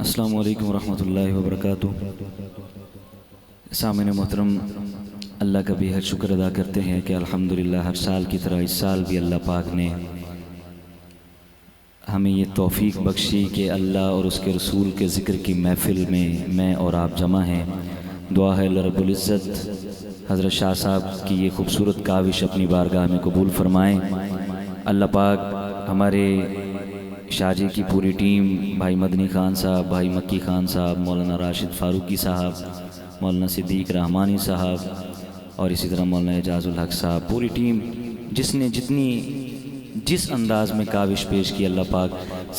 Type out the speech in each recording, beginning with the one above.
السلام علیکم ورحمۃ اللہ وبرکاتہ۔ سامعین محترم، اللہ کا بھی حد شکر ادا کرتے ہیں کہ الحمدللہ ہر سال کی طرح اس سال بھی اللہ پاک نے ہمیں یہ توفیق بخشی کہ اللہ اور اس کے رسول کے ذکر کی محفل میں اور آپ جمع ہیں۔ دعا ہے اللہ رب العزت حضرت شاہ صاحب کی یہ خوبصورت کاوش اپنی بارگاہ میں قبول فرمائیں۔ اللہ پاک ہمارے شاہ جی کی پوری ٹیم، بھائی مدنی خان صاحب، بھائی مکی خان صاحب، مولانا راشد فاروقی صاحب، مولانا صدیق رحمانی صاحب اور اسی طرح مولانا اعجاز الحق صاحب، پوری ٹیم جس انداز میں کاوش پیش کی، اللہ پاک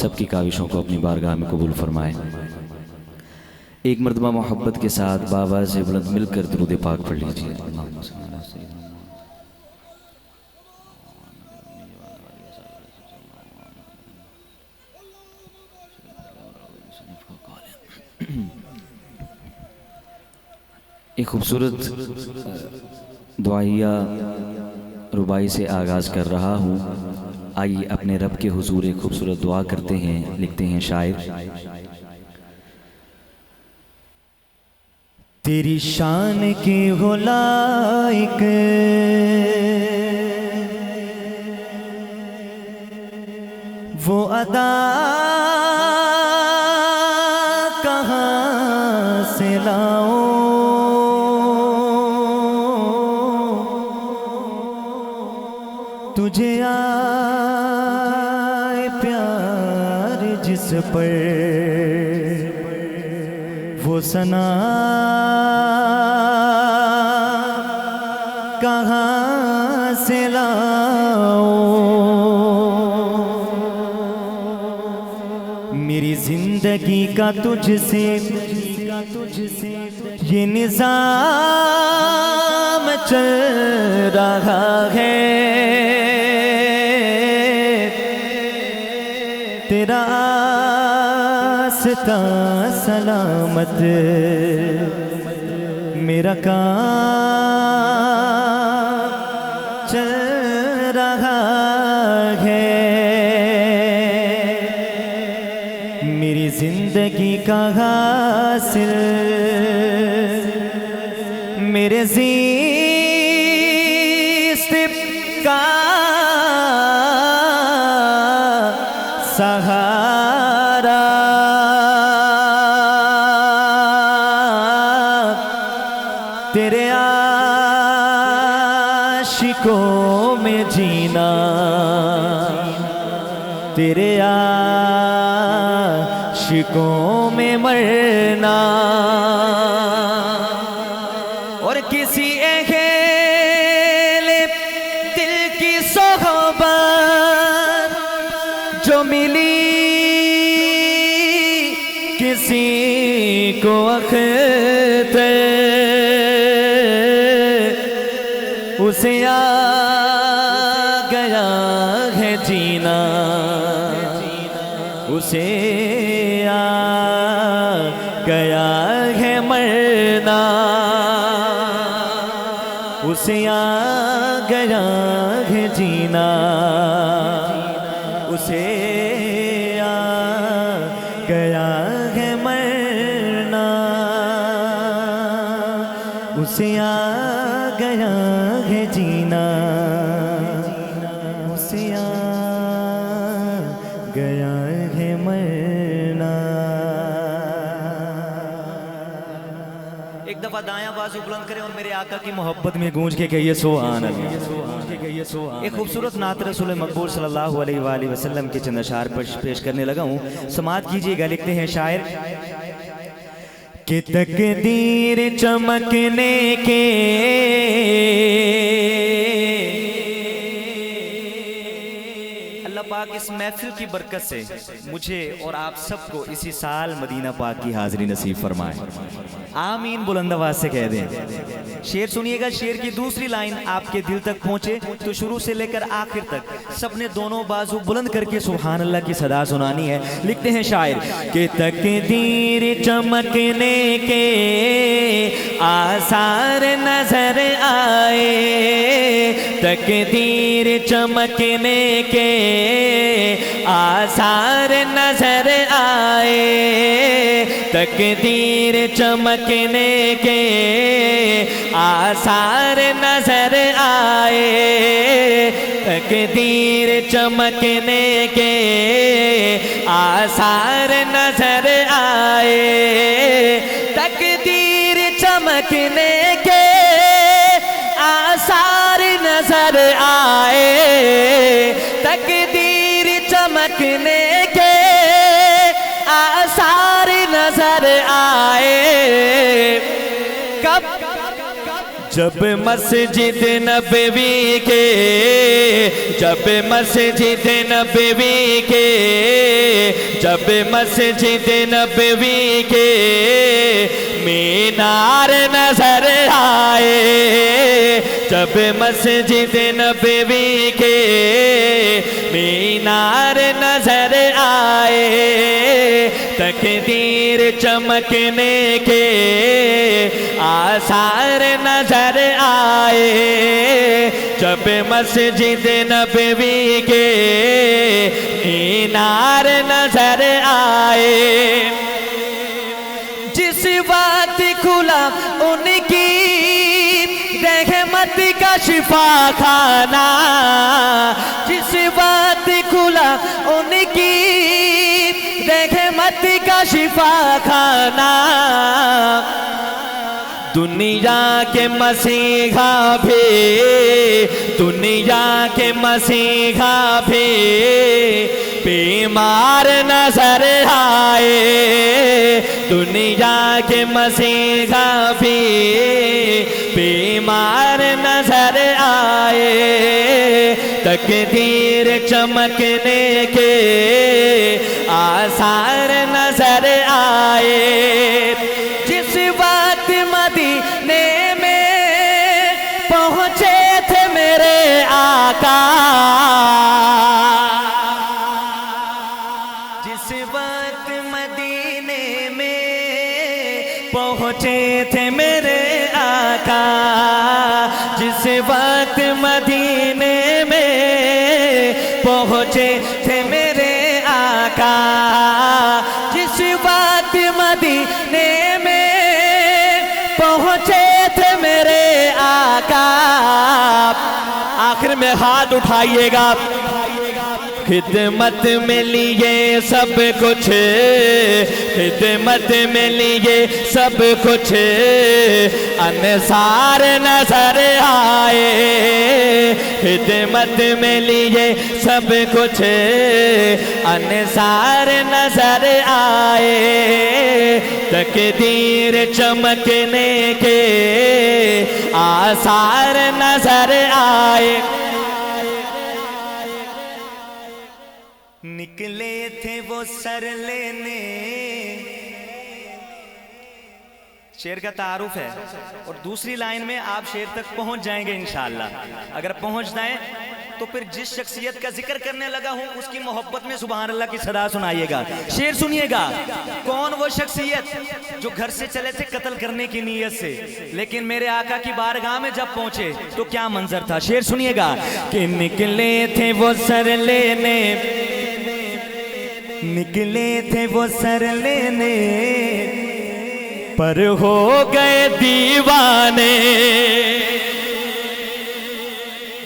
سب کی کاوشوں کو اپنی بارگاہ میں قبول فرمائے۔ ایک مرتبہ محبت کے ساتھ باواز بلند مل کر درود پاک پڑھ لیجیے۔ ایک خوبصورت دعائیہ ربائی سے آغاز کر رہا ہوں۔ آئیے اپنے رب کے حضور ایک خوبصورت دعا کرتے ہیں۔ لکھتے ہیں شاعر: تیری شان کی ہو لائق وہ ادا کہاں سے لاؤں، تجھے آئے پیار جس پر وہ ثنا کہاں سے لاؤں، میری زندگی کا تجھ سے یہ نظام چل رہا ہے، تیرا آستاں سلامت میرا کام چل رہا ہے، میری زندگی کا حاصل میرے زیست کا سہارا تیرے عاشقوں میں جینا، تیرے عاشقوں میں مرنا، اور کسی اہل دل کی صحبت جو ملی کسی کو اختر، اسے آ گیا ہے جینا، اسے آ گیا ہے مرنا، اسے آ گیا ہے جینا، اسے آ گیا ہے مرنا، اسے آ گیا ہے جینا، اسے آ گیا ہے مرنا۔ ایک دفعہ دایاں بازو بلند کریں اور میرے آقا کی محبت میں گونج کے کہیے سبحان اللہ۔ ایک خوبصورت نعت رسول مقبول صلی اللہ علیہ وآلہ وسلم کے چند اشعار پیش کرنے لگا ہوں، سماعت کیجئے گا۔ لکھتے ہیں شاعر کہ تقدیر چمکنے کے اللہ پاک اس محفل کی برکت سے مجھے اور آپ سب کو اسی سال مدینہ پاک کی حاضری نصیب فرمائے، آمین بلند آواز سے کہہ دیں۔ شعر سنیے گا، شعر کی دوسری لائن آپ کے دل تک پہنچے تو شروع سے لے کر آخر تک سب نے دونوں بازو بلند کر کے سبحان اللہ کی صدا سنانی ہے۔ لکھتے ہیں شاعر کہ تقدیر چمکنے کے آثار نظر آئے، تقدیر چمکنے کے آثار نظر آئے، تقدیر چمکنے کے آثار نظر آئے، تقدیر چمکنے کے آثار نظر آئے، تقدیر چمکنے کے آثار نظر آئے، تقدیر چمکنے کے آثار نظر آئے۔ کب؟ جب مسجد نبوی کے، جب مسجد نبوی کے، جب مسجد نبوی کے مینار نظر آئے، جب مسجد نبوی کے مینار نظر آئے، تقدیر چمکنے کے آثار نظر آئے، جب مسجد نبوی کے مینار نظر آئے۔ جس وقت کھلا ان کی رحمت کا شفا خانہ، جس وقت کھلا ان کی رحمت کا شفا خانہ، دنیا کے مسیحا بھی، دنیا کے مسیحا بھی بیمار نظر آئے، دنیا کے مسیحا بھی بیمار نظر آئے، تقدیر چمکنے کے آثار نظر آئے۔ جس وقت مدینے میں پہنچے تھے میرے آقا، جس وقت مدینے میں پہنچے تھے میرے آقا، جس وقت مدینے میں پہنچے تھے میرے آقا، جس وقت مدینے میں پہنچے تھے میرے آقا۔ آخر میں ہاتھ اٹھائیے گا، خدمت میں لیے سب کچھ، خدمت میں لیے سب کچھ انصار نظر آئے، خدمت میں لیے سب کچھ انصار نظر آئے، تقدیر چمکنے کے آثار نظر آئے۔ نکلے تھے وہ سر لینے، شعر کا تعارف ہے، اور دوسری لائن میں آپ شعر تک پہنچ جائیں گے انشاءاللہ۔ اگر پہنچ جائیں تو پھر جس شخصیت کا ذکر کرنے لگا ہوں اس کی محبت میں سبحان اللہ کی صدا سنائیے گا۔ شعر سنیے گا، کون وہ شخصیت جو گھر سے چلے تھے قتل کرنے کی نیت سے، لیکن میرے آقا کی بارگاہ میں جب پہنچے تو کیا منظر تھا۔ شعر سنیے گا کہ نکلے تھے وہ سر لینے، نکلے تھے وہ سر لینے، پر ہو گئے دیوانے،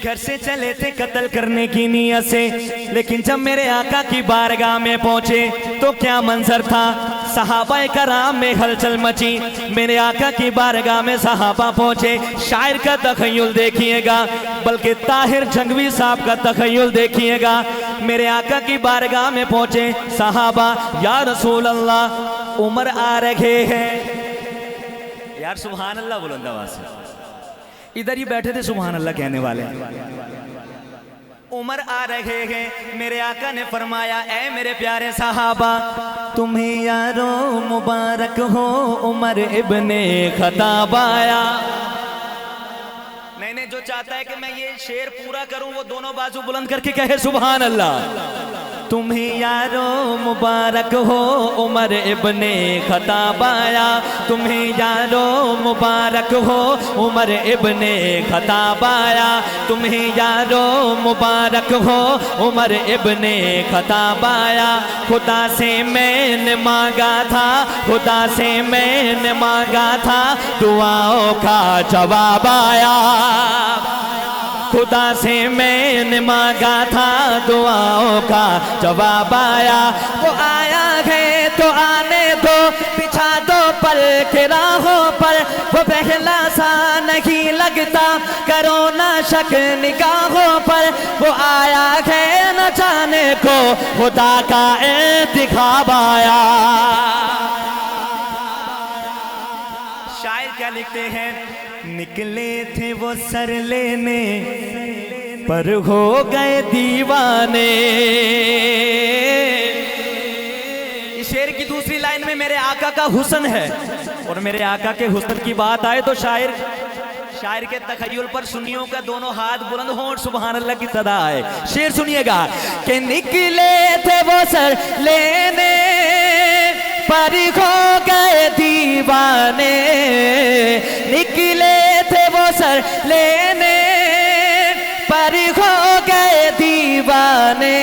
گھر سے چلے تھے قتل کرنے کی نیت سے، لیکن جب میرے آقا کی بارگاہ میں پہنچے تو کیا منظر تھا۔ صحابہ کرام میں ہلچل مچی، میرے آقا کی بارگاہ میں صحابہ پہنچے۔ شاعر کا تخیل دیکھیے گا، بلکہ طاہر جھنگوی صاحب کا تخیل دیکھیے گا۔ میرے آقا کی بارگاہ میں پہنچے صحابہ، یا رسول اللہ عمر آ رہے ہیں، یار سبحان اللہ بلند آواز سے، ادھر ہی بیٹھے تھے سبحان اللہ کہنے والے۔ عمر آ رہے ہیں، میرے آقا نے فرمایا اے میرے پیارے صحابہ، تمہیں یارو مبارک ہو عمر ابن خطاب آیا۔ میں نے جو چاہتا ہے کہ میں یہ شعر پورا کروں وہ دونوں بازو بلند کر کے کہے سبحان اللہ۔ تمہیں یارو مبارک ہو عمر ابن خطاب آیا، تمہیں یارو مبارک ہو عمر ابن خطاب آیا، تمہیں یارو مبارک ہو عمر ابن خطاب آیا۔ خدا سے میں نے مانگا تھا، خدا سے میں نے مانگا تھا، دعاؤں کا جواب آیا۔ خدا سے میں نے مانگا تھا، دعاؤں کا جواب آیا۔ وہ آیا ہے تو آنے دو، بچھا دو پر کے راہوں پر، وہ پہلا سا نہیں لگتا، کرو نہ شک نگاہوں پر۔ وہ آیا ہے نہ جانے کو خدا کا انتخاب آیا۔ شاعر کیا لکھتے ہیں؟ نکلے تھے وہ سر لینے پر ہو گئے دیوانے۔ اس شعر کی دوسری لائن میں میرے آقا کا حسن ہے، اور میرے آقا کے حسن کی بات آئے تو شاعر کے تخیل پر سنیوں کا دونوں ہاتھ بلند ہوں اور سبحان اللہ کی صدا آئے۔ شعر سنیے گا کہ نکلے تھے وہ سر لینے پر ہو گئے دیوانے، نکلے تھے وہ سر لینے پر ہو گئے دیوانے۔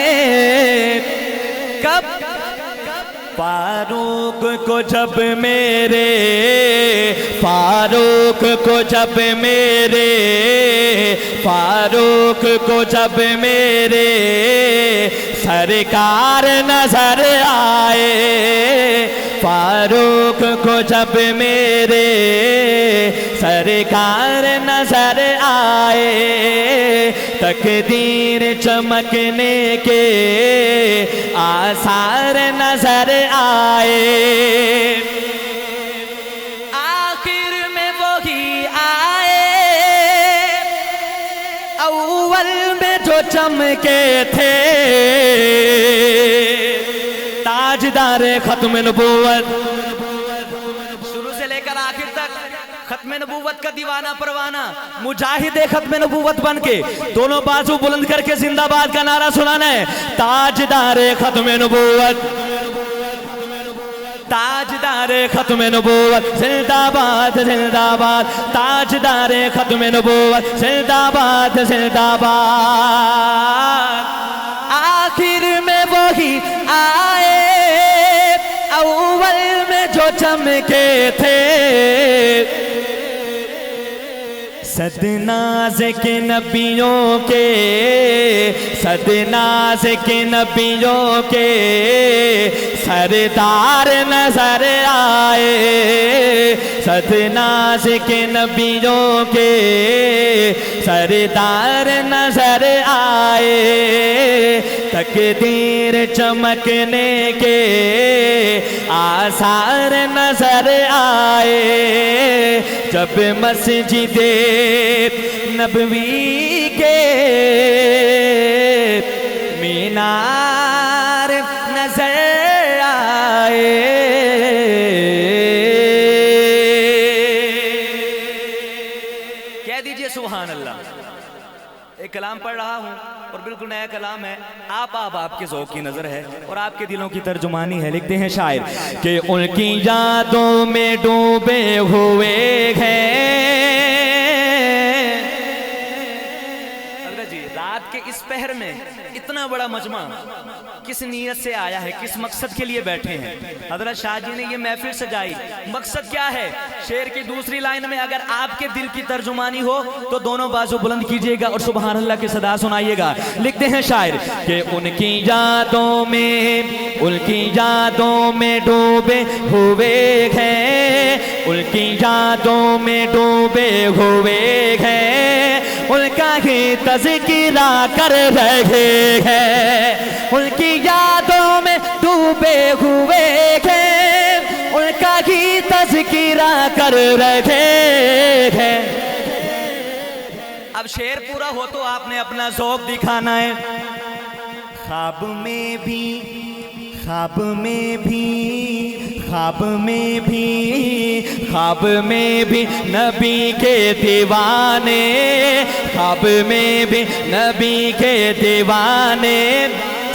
کب؟ فاروق کو جب میرے، فاروق کو جب میرے، فاروق کو جب میرے سرکار نظر آئے، فاروق کو جب میرے سرکار نظر آئے، تقدیر چمکنے کے آثار نظر آئے۔ آخر میں وہی آئے اول میں جو چمکے تھے، تاجدار ختم نبوت، شروع سے لے کر آخر تک ختم نبوت کا دیوانہ پروانہ، مجاہد ختم نبوت بن کے دونوں بازو بلند کر کے زندہ باد کا نعرہ سنانا ہے۔ تاجدار ختم نبوت، تاجدار ختم نبوت زندہ باد زندہ باد، تاجدار ختم نبوت زندہ باد زندہ باد۔ آخر میں وہی آئے اول میں جو چمکے تھے، صد ناز کے نبیوں کے، صد ناز کے نبیوں کے سردار نظر آئے، صد ناز کے نبیوں کے سردار نظر آئے، تقدیر چمکنے کے آثار نظر آئے۔ جب مسجد نبوی کے مینار نظر آئے، کہہ دیجئے سبحان اللہ۔ ایک کلام پڑھ رہا ہوں اور بالکل نیا کلام ہے، آپ کے ذوق کی نظر ہے اور آپ کے دلوں کی ترجمانی ہے۔ لکھتے ہیں شاعر کہ ان کی یادوں میں ڈوبے ہوئے ہیں، حضرت جی رات کے اس پہر میں اتنا بڑا مجمع کس نیت سے آیا ہے، کس مقصد کے لیے بیٹھے ہیں؟ حضرت شاہ جی نے یہ محفل سجائی، مقصد کیا ہے؟ شعر کی دوسری لائن میں اگر آپ کے دل کی ترجمانی ہو تو دونوں بازو بلند کیجئے گا اور سبحان اللہ کی صدا سنائیے گا۔ لکھتے ہیں شاعر کہ ان کی یادوں میں، ان کی یادوں میں ڈوبے ہوئے ہیں، ان کی یادوں میں ڈوبے ہوئے ہیں، ان کا ہی تذکرہ کر رہے ہیں، ان کی یادوں میں ڈوبے ہوئے ہیں، ان کا ہی تذکرہ کر رہے ہیں۔ اب شعر پورا ہو تو آپ نے اپنا ذوق دکھانا ہے۔ خواب میں بھی، خواب میں بھی، خواب میں بھی، خواب میں بھی نبی کے دیوانے، خواب میں بھی نبی کے دیوانے